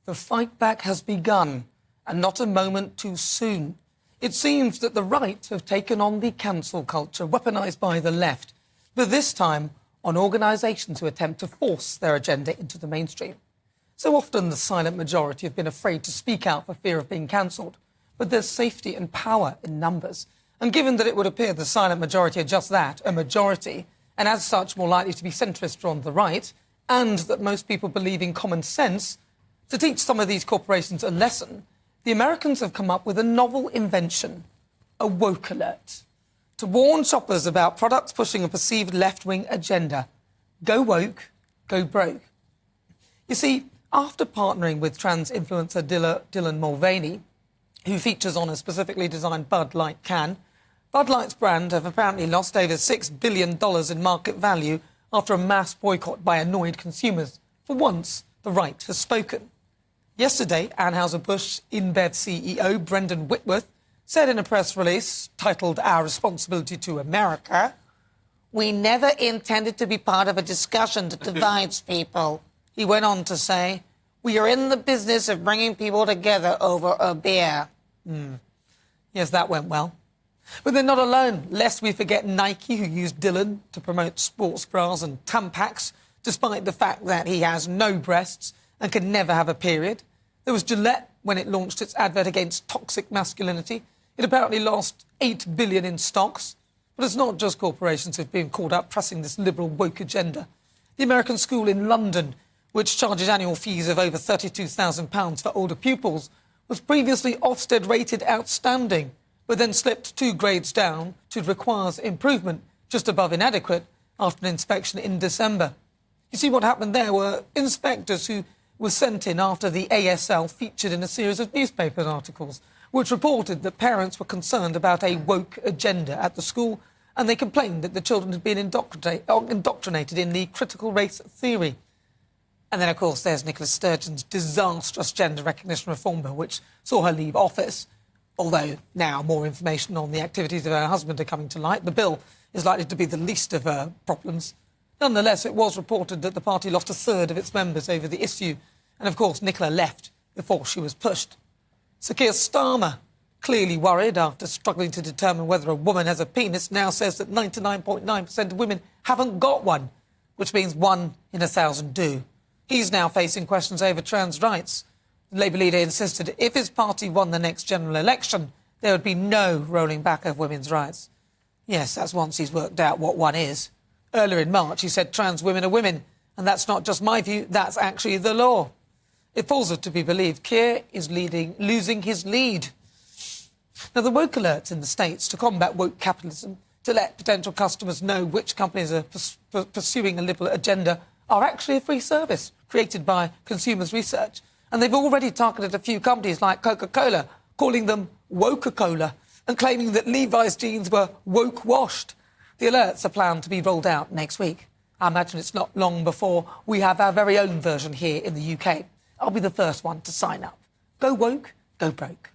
The fight back has begun, and not a moment too soon. It seems that the right have taken on the cancel culture, weaponised by the left, but this time on organisations who attempt to force their agenda into the mainstream. So often the silent majority have been afraid to speak out for fear of being cancelled, but there's safety and power in numbers. And given that it would appear the silent majority are just that, a majority, and as such more likely to be centrist or on the right, and that most people believe in common sense, to teach some of these corporations a lesson, the Americans have come up with a novel invention, a woke alert, to warn shoppers about products pushing a perceived left-wing agenda. Go woke, go broke. You see, after partnering with trans influencer Dylan Mulvaney, who features on a specifically designed Bud Light can, Bud Light's brand have apparently lost over $6 billion in market value after a mass boycott by annoyed consumers. For once, the right has spoken. Yesterday, Anheuser-Busch InBev CEO Brendan Whitworth said in a press release titled Our Responsibility to America, "We never intended to be part of a discussion that divides people." He went on to say, "We are in the business of bringing people together over a beer." Yes, that went well. But they're not alone, lest we forget Nike, who used Dylan to promote sports bras and Tampax, despite the fact that he has no breasts and can never have a period. There was Gillette when it launched its advert against toxic masculinity. It apparently lost $8 billion in stocks. But it's not just corporations who've been caught up pressing this liberal woke agenda. The American school in London, which charges annual fees of over £32,000 for older pupils, was previously Ofsted rated outstanding, but then slipped 2 grades down to requires improvement, just above inadequate, after an inspection in December. You see, what happened there were inspectors who were sent in after the ASL featured in a series of newspaper articles, which reported that parents were concerned about a woke agenda at the school, and they complained that the children had been indoctrinated in the critical race theory. And then, of course, there's Nicola Sturgeon's disastrous gender recognition reform bill, which saw her leave office. Although now more information on the activities of her husband are coming to light, the bill is likely to be the least of her problems. Nonetheless, it was reported that the party lost a third of its members over the issue. And, of course, Nicola left before she was pushed. Sir Keir Starmer, clearly worried after struggling to determine whether a woman has a penis, now says that 99.9% of women haven't got one, which means 1 in 1,000 do. He's now facing questions over trans rights. The Labour leader insisted if his party won the next general election, there would be no rolling back of women's rights. Yes, that's once he's worked out what one is. Earlier in March, he said trans women are women, and that's not just my view, that's actually the law. If falls to be believed, Keir is losing his lead. Now, the woke alerts in the States to combat woke capitalism, to let potential customers know which companies are pursuing a liberal agenda, are actually a free service created by Consumers Research. And they've already targeted a few companies like Coca-Cola, calling them Woke-a-Cola, and claiming that Levi's jeans were woke-washed. The alerts are planned to be rolled out next week. I imagine it's not long before we have our very own version here in the UK. I'll be the first one to sign up. Go woke, go broke.